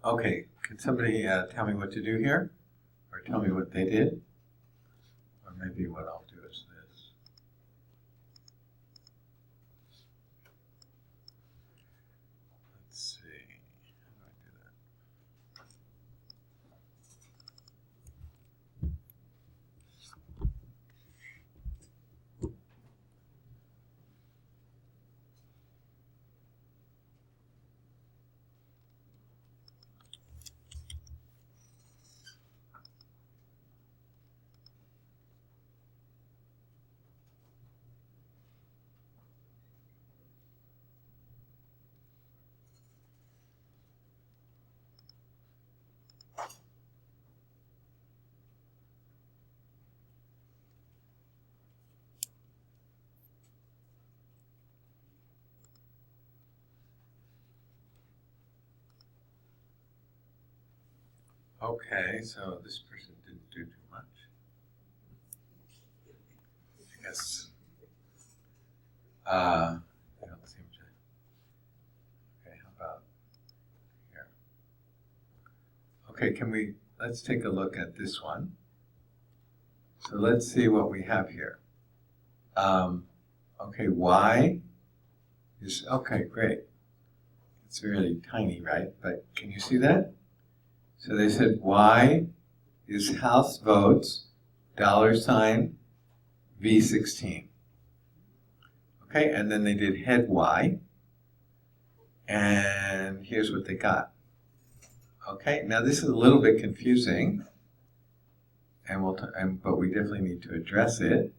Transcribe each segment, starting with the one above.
Okay, can somebody tell me what to do here? Or tell me what they did? Or maybe what I'll do is this. Let's see. How do I do that? Okay, so this person didn't do too much. I guess they don't seem to. Okay, how about here? Okay, let's take a look at this one. So let's see what we have here. Okay, Y is, okay, great. It's really tiny, right? But can you see that? So they said Y is House votes, $sign, V16. Okay, and then they did head Y, and here's what they got. Okay, now this is a little bit confusing, but we definitely need to address it.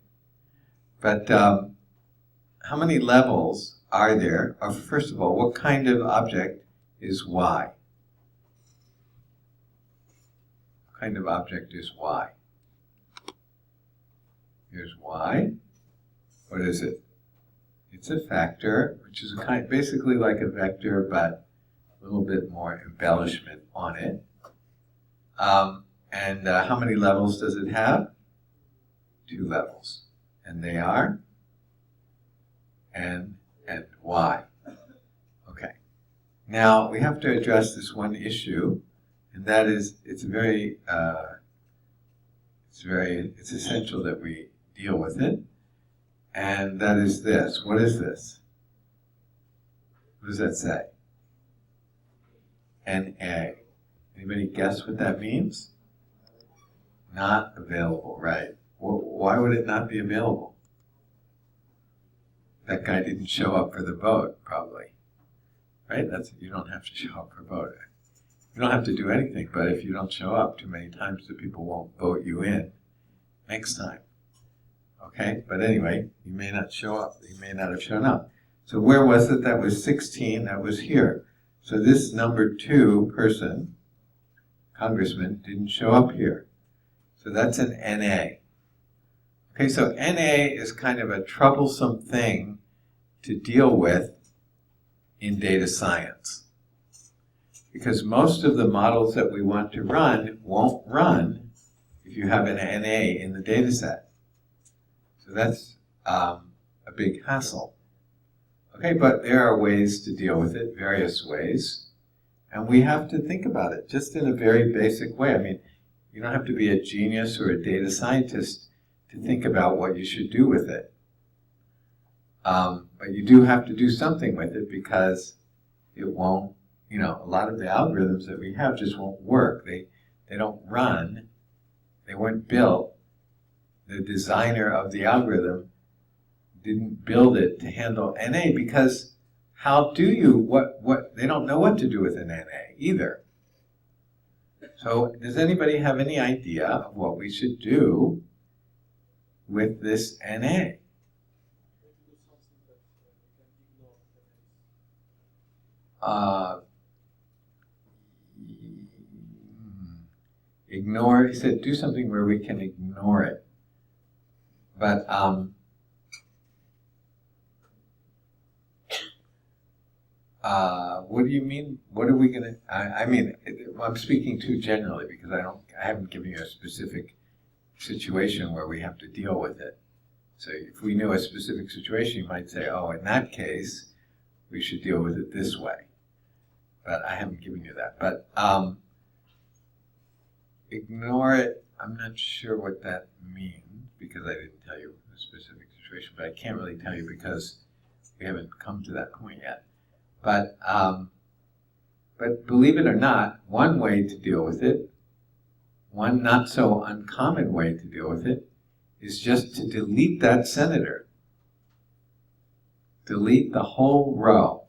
But how many levels are there? Or first of all, what kind of object is Y? What kind of object is Y? Here's Y. What is it? It's a factor, which is basically like a vector, but a little bit more embellishment on it. And how many levels does it have? 2 levels. And they are N and Y. Okay. Now we have to address this one issue, and that is it's essential that we deal with it. And that is this. What is this? What does that say? NA. Anybody guess what that means? Not available, right? Why would it not be available? That guy didn't show up for the vote, probably. Right? You don't have to show up for vote. You don't have to do anything, but if you don't show up too many times, the people won't vote you in next time. Okay? But anyway, you may not show up. You may not have shown up. So where was it? That was 16. That was here. So this number 2 person, congressman, didn't show up here. So that's an NA. Okay, so NA is kind of a troublesome thing to deal with in data science. Because most of the models that we want to run won't run if you have an NA in the data set. So that's a big hassle. Okay, but there are ways to deal with it, various ways. And we have to think about it just in a very basic way. I mean, you don't have to be a genius or a data scientist to think about what you should do with it. But you do have to do something with it because it won't, a lot of the algorithms that we have just won't work. They don't run. They weren't built. The designer of the algorithm didn't build it to handle NA because how do you, they don't know what to do with an NA either. So does anybody have any idea of what we should do with this NA? Ignore, he said do something where we can ignore it. But what do you mean? What are we going to, I'm speaking too generally because I haven't given you a specific situation where we have to deal with it. So if we knew a specific situation, you might say, oh, in that case, we should deal with it this way. but I haven't given you that. But ignore it. I'm not sure what that means because I didn't tell you the specific situation, but I can't really tell you because we haven't come to that point yet. But believe it or not, one way to deal with it, one not so uncommon way to deal with it, is just to delete that senator. Delete the whole row.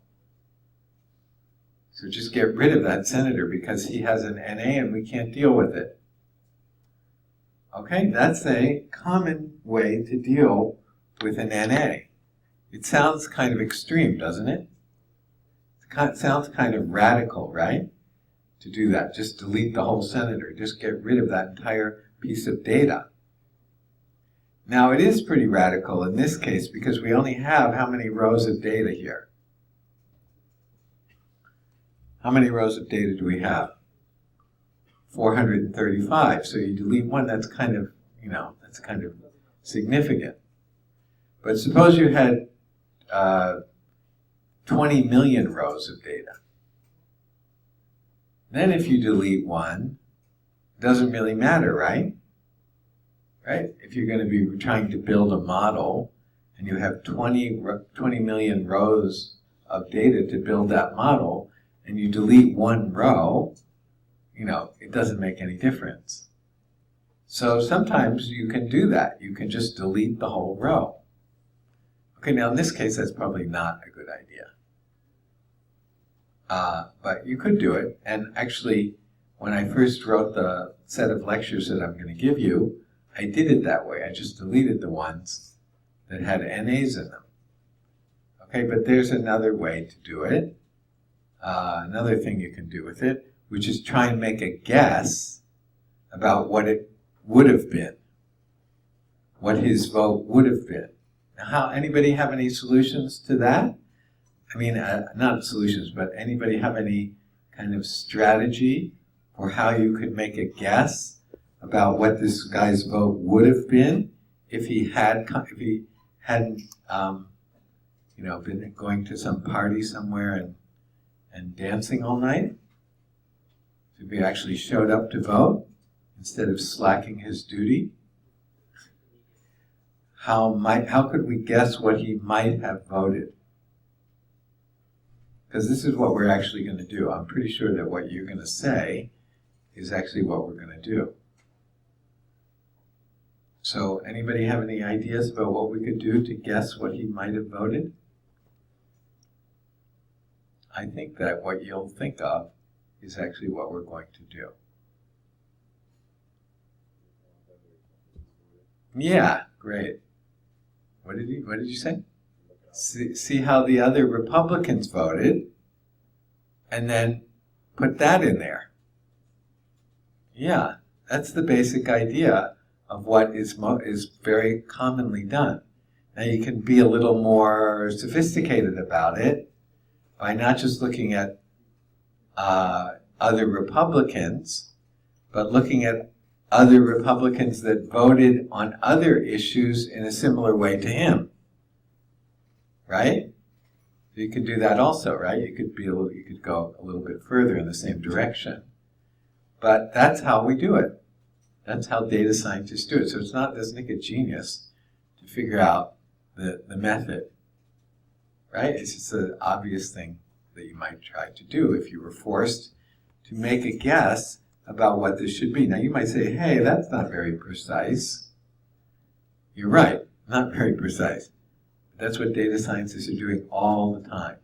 So just get rid of that senator because he has an NA and we can't deal with it. Okay, that's a common way to deal with an NA. It sounds kind of extreme, doesn't it? It sounds kind of radical, right? To do that, just delete the whole senator. Just get rid of that entire piece of data. Now, it is pretty radical in this case because we only have how many rows of data here? How many rows of data do we have? 435. So you delete one, that's kind of, that's kind of significant. But suppose you had 20 million rows of data. Then if you delete one, it doesn't really matter, right? Right? If you're going to be trying to build a model and you have 20 million rows of data to build that model and you delete one row, it doesn't make any difference. So sometimes you can do that. You can just delete the whole row. Okay, now in this case, that's probably not a good idea. But you could do it. And actually, when I first wrote the set of lectures that I'm going to give you, I did it that way. I just deleted the ones that had NAs in them. Okay, but there's another way to do it. Another thing you can do with it, which is try and make a guess about what it would have been, what his vote would have been. Now, anybody have any solutions to that? I mean, not solutions, but anybody have any kind of strategy for how you could make a guess about what this guy's vote would have been if he hadn't, been going to some party somewhere and dancing all night? If he actually showed up to vote instead of slacking his duty? How could we guess what he might have voted? Because this is what we're actually going to do. I'm pretty sure that what you're going to say is actually what we're going to do. So anybody have any ideas about what we could do to guess what he might have voted? I think that what you'll think of is actually what we're going to do. Yeah, great. What did you say? See how the other Republicans voted, and then put that in there. Yeah, that's the basic idea of what is very commonly done. Now you can be a little more sophisticated about it by not just looking at other Republicans, but looking at other Republicans that voted on other issues in a similar way to him. Right? You could do that also, right? You could go a little bit further in the same direction. But that's how we do it. That's how data scientists do it. So it doesn't take a genius to figure out the method. Right? It's just an obvious thing that you might try to do if you were forced to make a guess about what this should be. Now you might say, hey, that's not very precise. You're right, not very precise. That's what data scientists are doing all the time.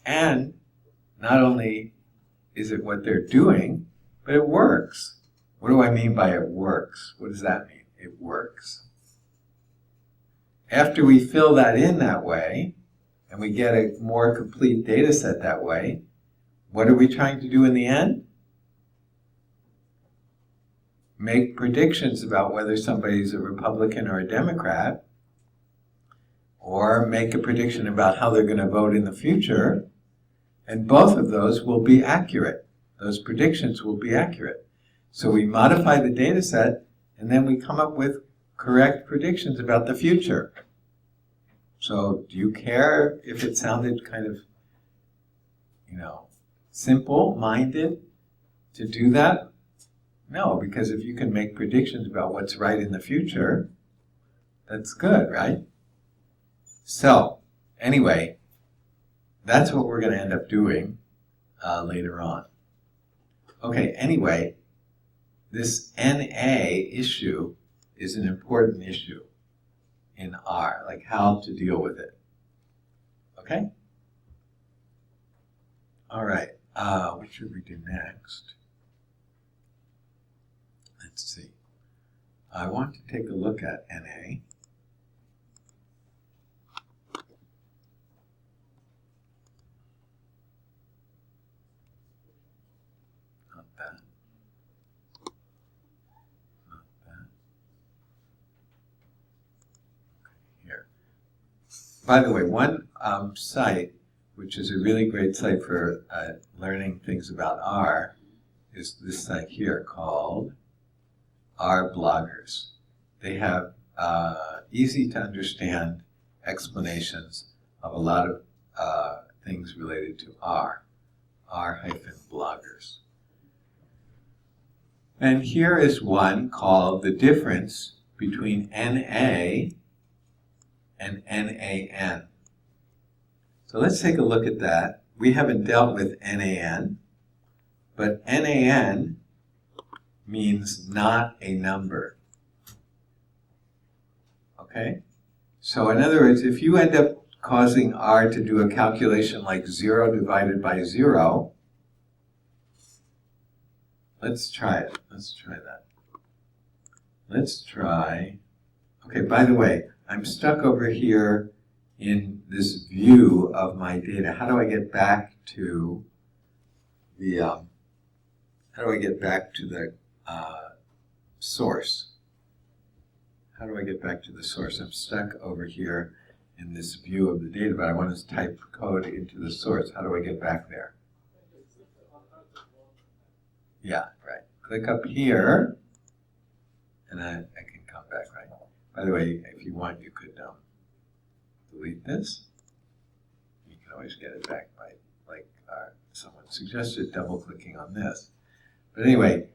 And not only is it what they're doing, but it works. What do I mean by it works? What does that mean? It works. After we fill that in that way, and we get a more complete data set that way, what are we trying to do in the end? Make predictions about whether somebody's a Republican or a Democrat, or make a prediction about how they're going to vote in the future, and both of those will be accurate. Those predictions will be accurate. So we modify the data set, and then we come up with correct predictions about the future. So do you care if it sounded kind of, simple-minded to do that? No, because if you can make predictions about what's right in the future, that's good, right? So, anyway, that's what we're going to end up doing later on. Okay, anyway, this NA issue is an important issue in R, like how to deal with it. Okay? All right, what should we do next? Let's see. I want to take a look at NA. Not that. Not that. Okay, here. By the way, one site, which is a really great site for learning things about R, is this site here called R Bloggers. They have easy to understand explanations of a lot of things related to R. R-bloggers. And here is one called The Difference Between NA and NAN. So let's take a look at that. We haven't dealt with NAN, but NAN means not a number. Okay? So in other words, if you end up causing R to do a calculation like 0 divided by 0, let's try it. Let's try that. Let's try, okay, by the way, I'm stuck over here in this view of my data. How do I get back to the, source? How do I get back to the source? I'm stuck over here in this view of the data, but I want to type code into the source. How do I get back there? Yeah, right. Click up here, and I can come back, right? By the way, if you want, you could delete this. You can always get it back by, like someone suggested, double-clicking on this. But anyway,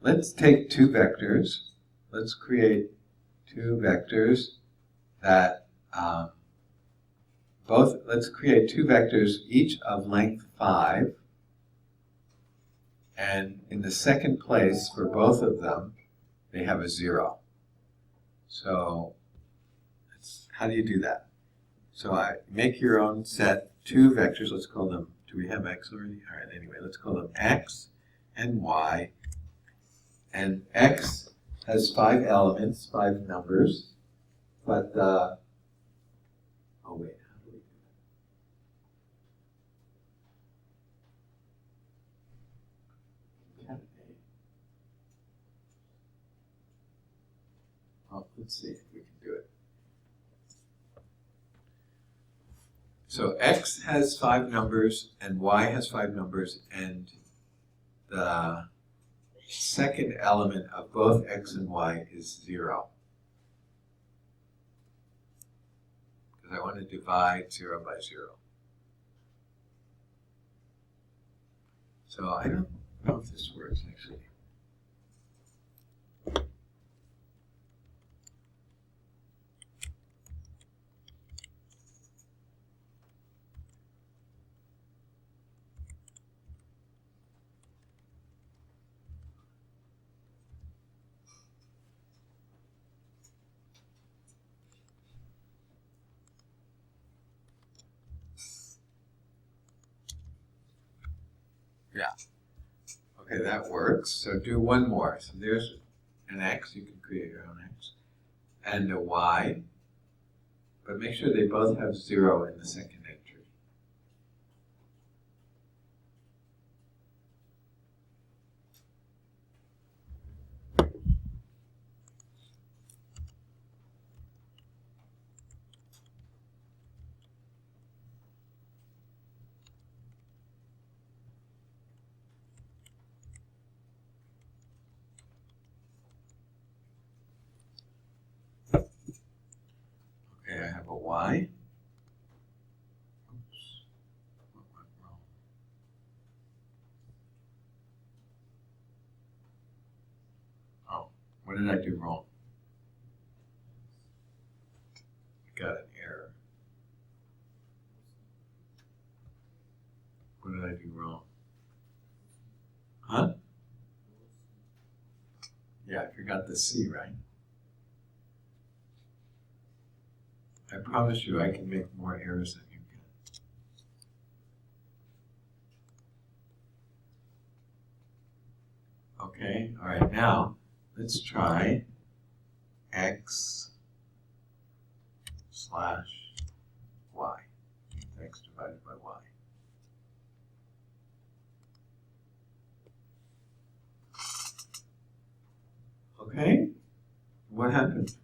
let's take two vectors. Let's create two vectors that let's create two vectors each of length 5. And in the second place for both of them, they have a 0. So how do you do that? So I make your own set, two vectors. Let's call them, do we have X already? All right, anyway, let's call them X and Y. And X has 5 elements, 5 numbers, but, oh wait, how do we do that? Oh, let's see if we can do it. So X has 5 numbers, and Y has 5 numbers, and the second element of both X and Y is 0. Because I want to divide 0 by 0. So I don't know if this works actually. Yeah. Okay, that works. So do one more. So there's an X. You can create your own X. And a Y. But make sure they both have 0 in the second entry. Okay, I have a Y. Oops. What went wrong? What did I do wrong? I got an error. What did I do wrong? Huh? Yeah, I forgot the C, right? I promise you I can make more errors than you can. Okay, all right, now let's try x slash y. X divided by y. Okay, what happened?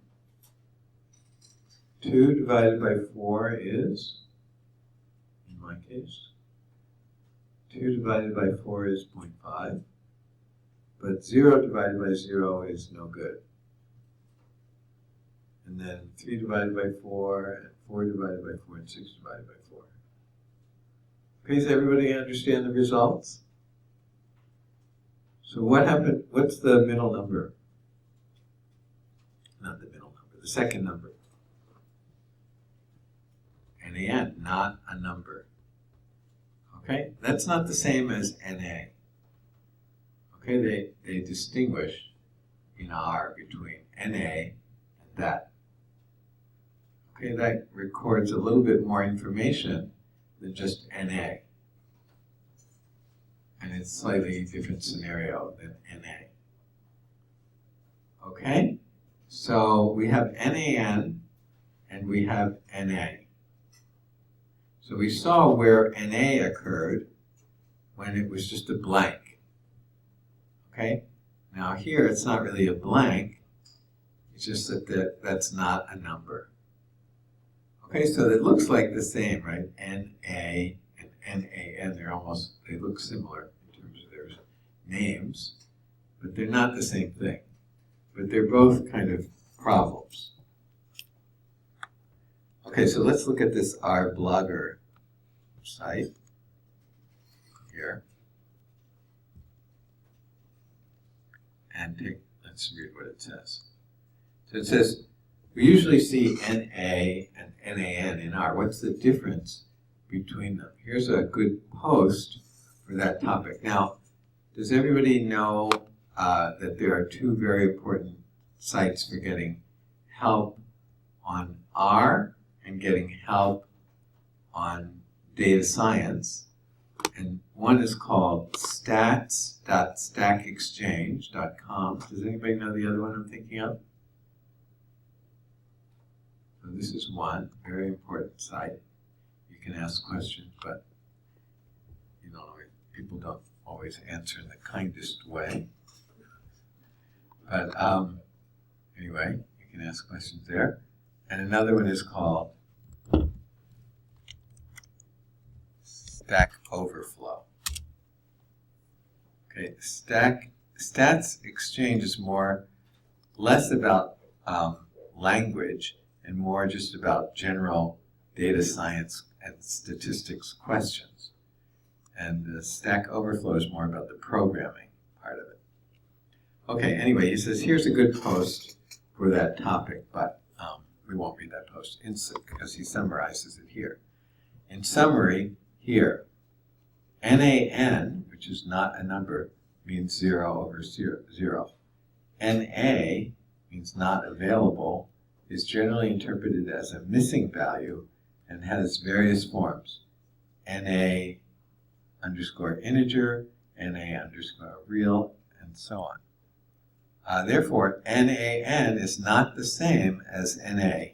2 divided by 4 is, in my case, 2 divided by 4 is 0.5, but 0 divided by 0 is no good. And then 3 divided by 4, and 4 divided by 4, and 6 divided by 4. Okay, does everybody understand the results? So what happened? What's the middle number? Not the middle number, the second number. NaN, not a number. Okay, that's not the same as Na. Okay, they distinguish in R between Na and that. Okay, that records a little bit more information than just Na. And it's a slightly different scenario than Na. Okay, so we have NaN and we have Na. So we saw where Na occurred when it was just a blank. Okay? Now here it's not really a blank, it's just that that's not a number. Okay, so it looks like the same, right? Na and NaN, they look similar in terms of their names, but they're not the same thing. But they're both kind of problems. Okay, so let's look at this R-Blogger site here. And let's read what it says. So it says, we usually see Na and NaN in R. What's the difference between them? Here's a good post for that topic. Now, does everybody know that there are 2 very important sites for getting help on R and getting help on data science? And one is called stats.stackexchange.com. Does anybody know the other one I'm thinking of? So this is one very important site. You can ask questions, but you know, people don't always answer in the kindest way. But anyway, you can ask questions there. And another one is called Stack Overflow. Okay, Stats Exchange is less about language and more just about general data science and statistics questions. And the Stack Overflow is more about the programming part of it. Okay, anyway, he says, here's a good post for that topic, but we won't read that post because he summarizes it here. In summary, here, NaN, which is not a number, means 0 over 0. Na means not available, is generally interpreted as a missing value and has various forms. Na underscore integer, Na underscore real, and so on. Therefore, NaN is not the same as Na,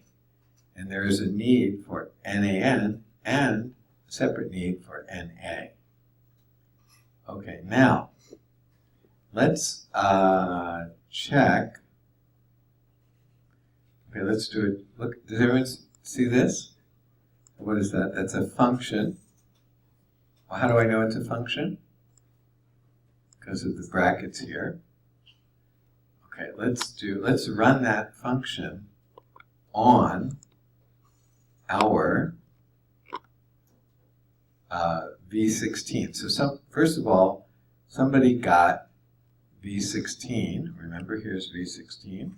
and there is a need for NaN and a separate need for Na. Okay, now, let's check. Okay, let's do it. Look, does everyone see this? What is that? That's a function. Well, how do I know it's a function? Because of the brackets here. Okay, let's run that function on our V16. So first of all, somebody got V16. Remember, here's V16.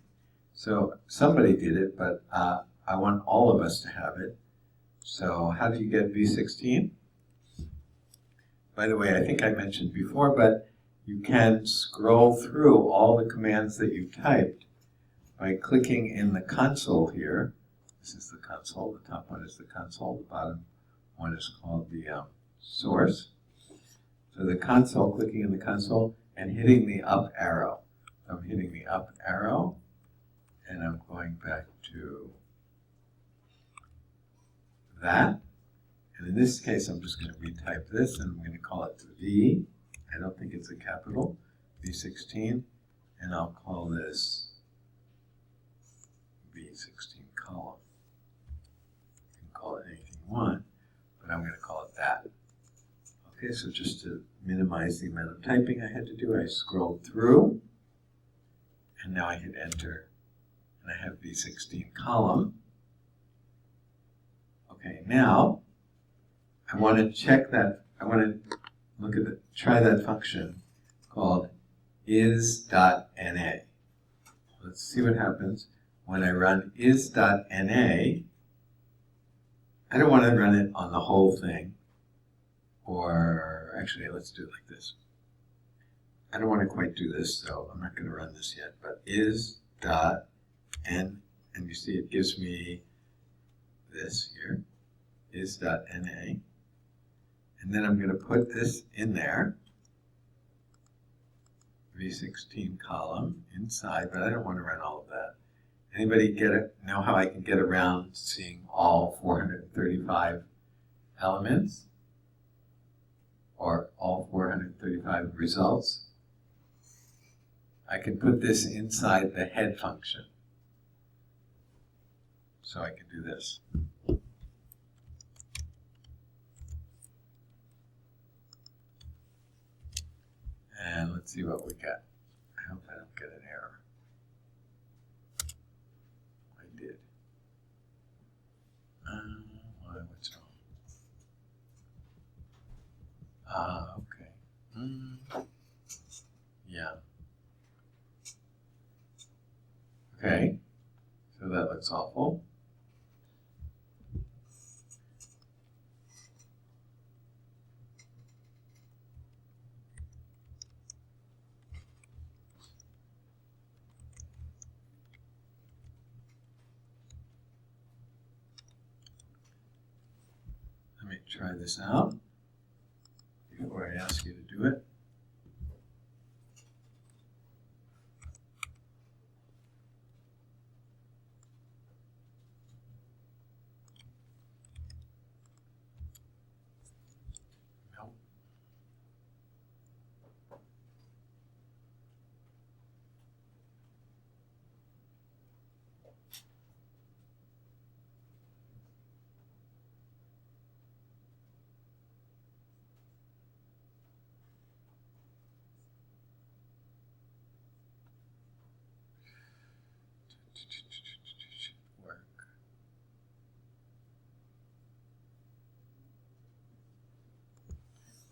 So somebody did it, but I want all of us to have it. So how do you get V16? By the way, I think I mentioned before, but you can scroll through all the commands that you typed by clicking in the console here. This is the console. The top one is the console. The bottom one is called the source. So the console, clicking in the console and hitting the up arrow. I'm hitting the up arrow, and I'm going back to that. And in this case, I'm just going to retype this, and I'm going to call it V. I don't think it's a capital, V16, and I'll call this V16 column. You can call it anything you want, but I'm going to call it that. Okay, so just to minimize the amount of typing I had to do, I scrolled through, and now I hit enter, and I have V16 column. Okay, now I want to check that. I want to look at try that function called is.na. Let's see what happens when I run is.na. I don't want to run it on the whole thing, or actually, let's do it like this. I don't want to quite do this, so I'm not going to run this yet. But is.n, and you see it gives me this here, is.na. And then I'm going to put this in there, V16 column inside, but I don't want to run all of that. Anybody get it? Know how I can get around seeing all 435 elements? Or all 435 results? I can put this inside the head function. So I can do this. And let's see what we get. I hope I don't get an error. I did. What's wrong? Okay. Yeah. Okay. So that looks awful. Let me try this out before I ask you to do it. Nope. Work.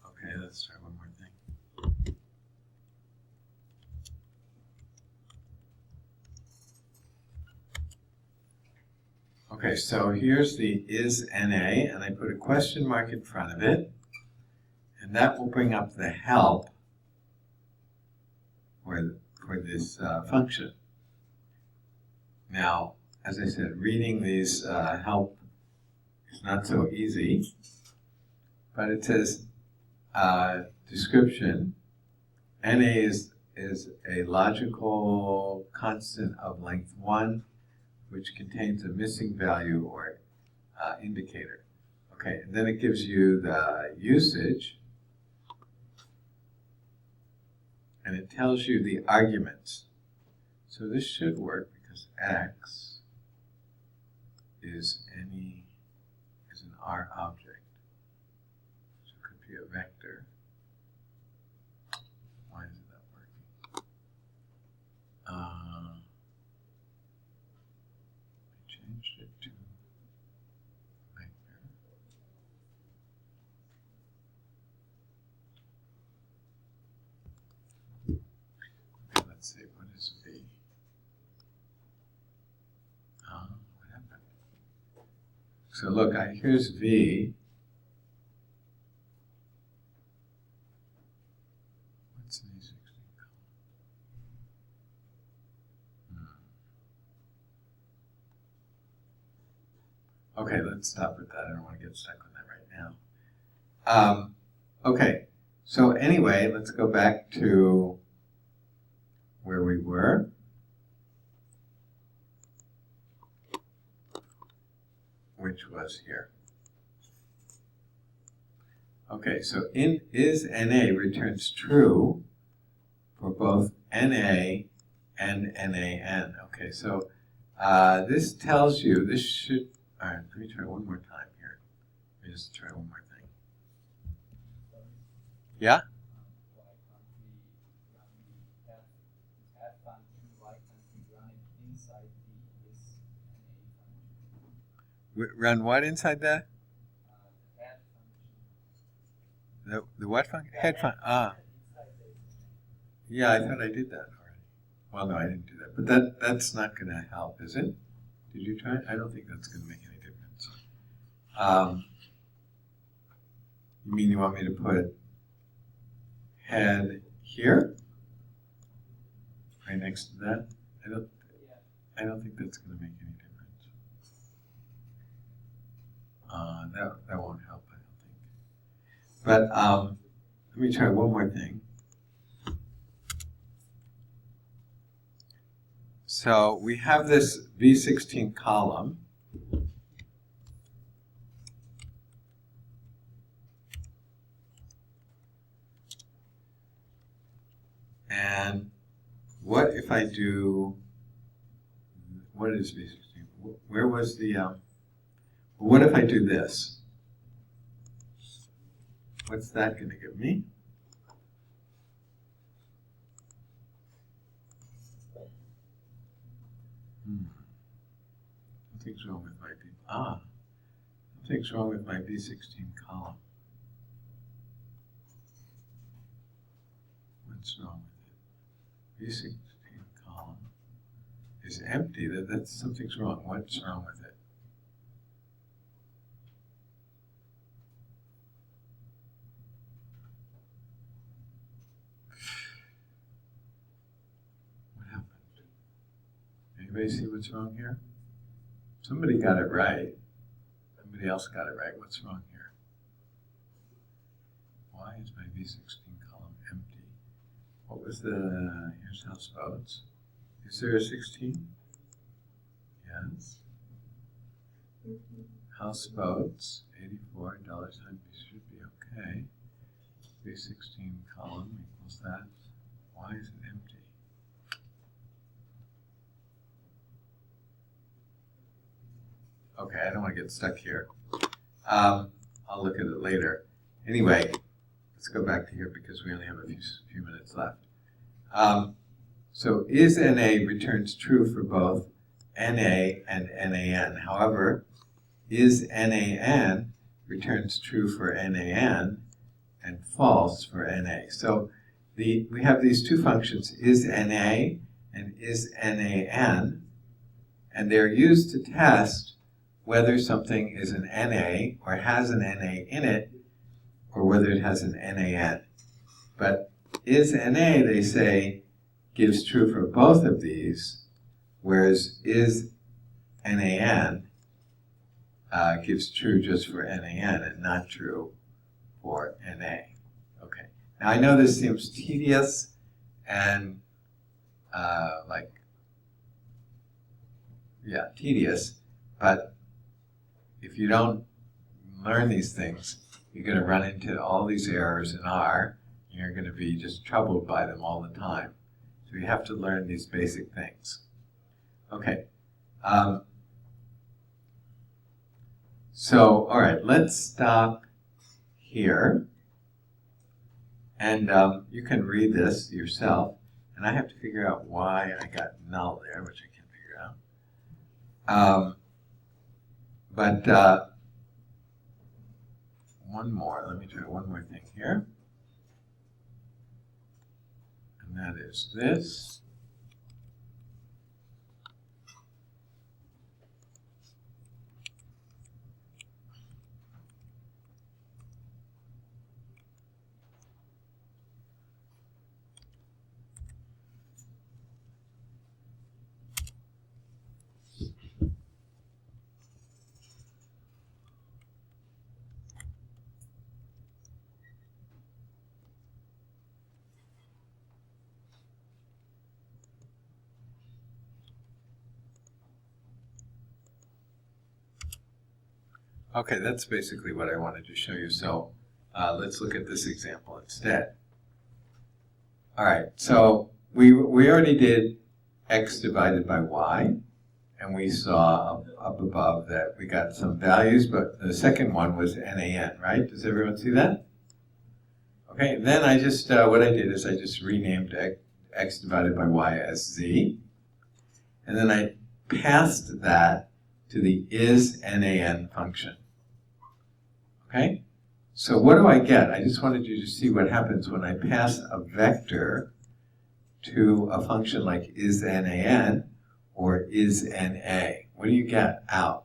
Okay, let's try one more thing. Okay, so here's the is NA, and I put a question mark in front of it, and that will bring up the help for this function. Now, as I said, reading these help is not so easy, but it says description. NA is a logical constant of length 1, which contains a missing value or indicator. Okay, and then it gives you the usage, and it tells you the arguments. So this should work because X is an R object. So it could be a vector. Why is it not working? I changed it to vector. Here's V. What happened? So look, here's V. What's V16 column? Okay, let's stop with that. I don't want to get stuck on that right now. Okay, so anyway, let's go back to where we were. Which was here. Okay, so is NA returns true for both NA and NaN. Okay, so this tells you, this should, all right, let me try one more time here. Let me just try one more thing. Yeah? Run what inside that? The what function? Head function. Yeah, I thought I did that already. Well, no, I didn't do that. But that's not going to help, is it? Did you try it? I don't think that's going to make any difference. You mean you want me to put head here? Right next to that? I don't think that's going to make any difference. That won't help, I don't think. But let me try one more thing. So we have this V16 column. And what if I do, what is V16? Where was the, what if I do this? What's that going to give me? Something's wrong with my something's wrong with my V16 column. What's wrong with it? V16 column is empty. That's something's wrong. What's wrong with it? What happened? Anybody see what's wrong here? Somebody got it right. Somebody else got it right. What's wrong here? Why is my V16 column empty? What was the, here's houseboats. Is there a 16? Yes. Houseboats, $84 should be okay. V16 column equals that. Why is it empty? Okay, I don't want to get stuck here. I'll look at it later. Anyway, let's go back to here because we only have a few minutes left. So is NA returns true for both NA and NaN. However, is NaN returns true for NaN and false for Na. So we have these two functions, is Na and is NaN, and they're used to test whether something is an Na or has an Na in it, or whether it has an NaN. But is Na, they say, gives true for both of these, whereas is NaN gives true just for NaN and not true for Na. Okay. Now I know this seems tedious and tedious, but if you don't learn these things, you're going to run into all these errors in R, and you're going to be just troubled by them all the time. So you have to learn these basic things. Okay. So, all right, let's stop here. And you can read this yourself. And I have to figure out why I got null there, which I can't figure out. But one more. Let me try one more thing here. And that is this. Okay, that's basically what I wanted to show you. So let's look at this example instead. All right, so we already did x divided by y, and we saw up above that we got some values, but the second one was NaN, right? Does everyone see that? Okay, then I just, what I did is I just renamed x divided by y as z, and then I passed that to the isNaN function. Okay? So what do I get? I just wanted you to see what happens when I pass a vector to a function like isNaN or isNa. What do you get out?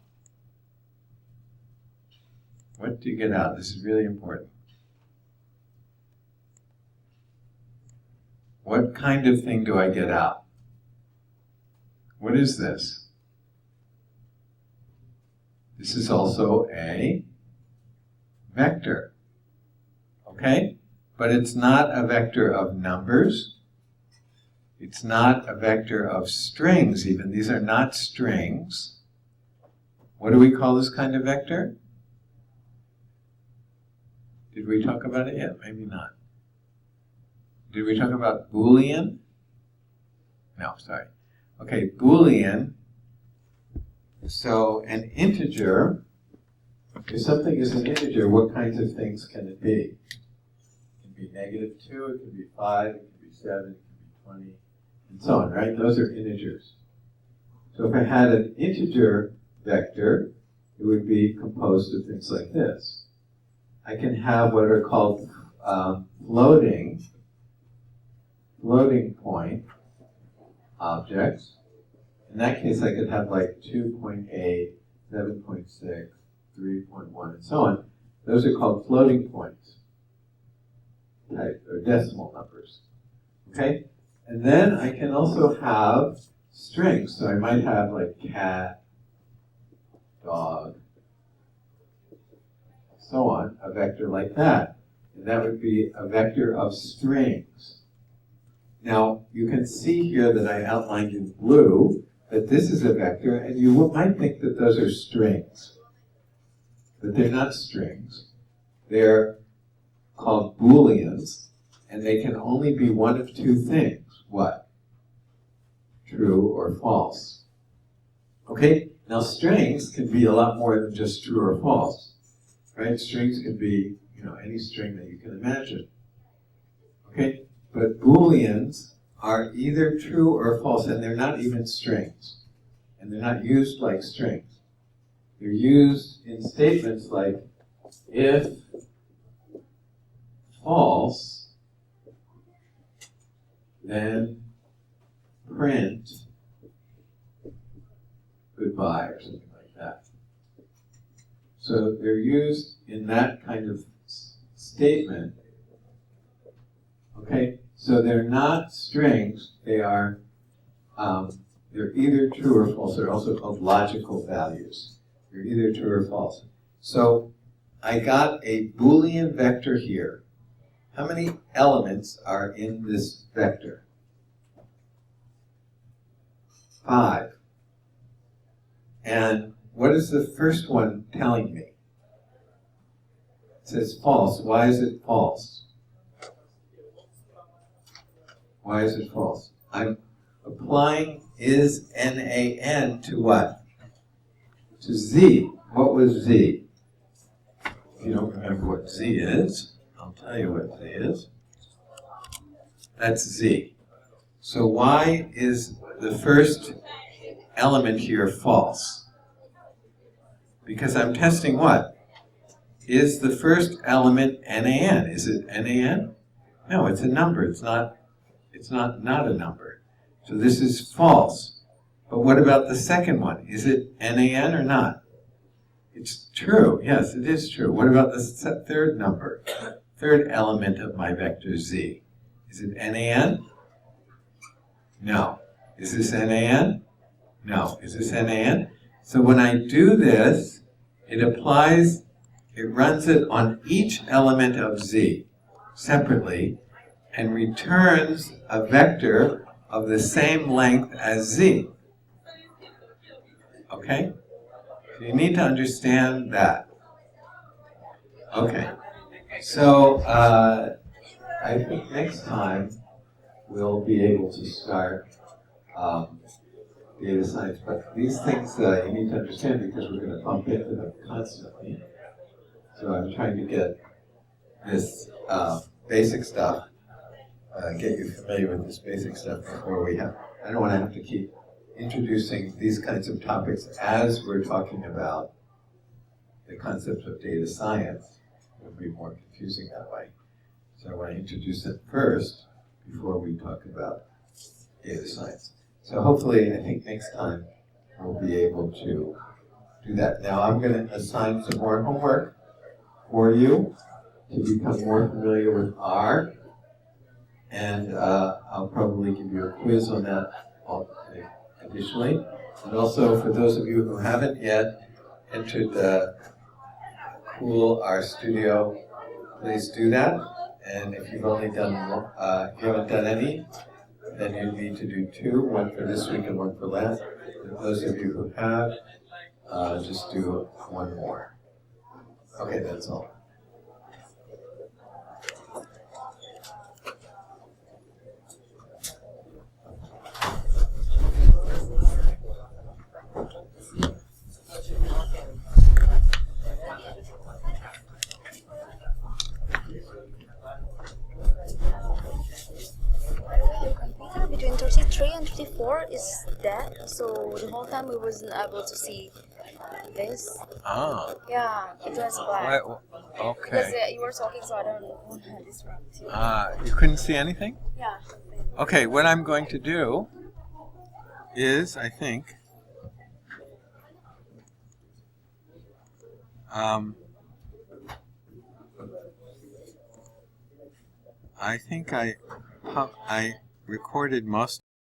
What do you get out? This is really important. What kind of thing do I get out? What is this? This is also a vector, okay? But it's not a vector of numbers. It's not a vector of strings even. These are not strings. What do we call this kind of vector? Did we talk about it yet? Maybe not. Did we talk about Boolean? No, sorry. Okay, Boolean. So an integer, if something is an integer, what kinds of things can it be? It can be -2, it can be 5, it can be 7, it can be 20, and so on, right? Those are integers. So if I had an integer vector, it would be composed of things like this. I can have what are called floating point objects. In that case, I could have like 2.8, 7.6, 3.1, and so on. Those are called floating points, type, or decimal numbers. Okay? And then I can also have strings. So I might have like cat, dog, so on, a vector like that. And that would be a vector of strings. Now, you can see here that I outlined in blue that this is a vector, and you might think that those are strings. But they're not strings. They're called Booleans, and they can only be one of two things. What? True or false. Okay? Now, strings can be a lot more than just true or false. Right? Strings can be, any string that you can imagine. Okay? But Booleans are either true or false, and they're not even strings. And they're not used like strings. They're used in statements like, if false, then print goodbye, or something like that. So they're used in that kind of statement. Okay, so they're not strings. They are, they're either true or false. They're also called logical values. They're either true or false. So I got a Boolean vector here. How many elements are in this vector? 5. And what is the first one telling me? It says false. Why is it false? Why is it false? I'm applying isNaN to what? To Z. What was Z? If you don't remember what Z is, I'll tell you what Z is. That's Z. So why is the first element here false? Because I'm testing what? Is the first element NaN? Is it NaN? No, it's a number. It's not a number. So this is false. But what about the second one? Is it NaN or not? It's true. Yes, it is true. What about the third number? Third element of my vector Z. Is it NaN? No. Is this NaN? No. Is this NaN? So when I do this, it runs it on each element of Z separately and returns a vector of the same length as Z. Okay? So you need to understand that. Okay. So I think next time we'll be able to start data science. But these things you need to understand because we're going to bump into them constantly. So I'm trying to get this basic stuff, get you familiar with this basic stuff before we have. I don't want to have to keep introducing these kinds of topics as we're talking about the concepts of data science. It would be more confusing that way. So I want to introduce it first before we talk about data science. So hopefully, I think next time we'll be able to do that. Now I'm going to assign some more homework for you to become more familiar with R. And I'll probably give you a quiz on that additionally. And also, for those of you who haven't yet entered the Cool R Studio, please do that. And if you've only done, if you haven't done any, then you need to do 2, one for this week and one for last. And those of you who have, just do 1 more. Okay, that's all. Between 33 and 34 is that, so the whole time we wasn't able to see this. Ah. Yeah, it was black. Right, Because okay. you were talking, so I don't want to disrupt you. You couldn't see anything? Yeah. Okay, what I'm going to do is, I think, I recorded most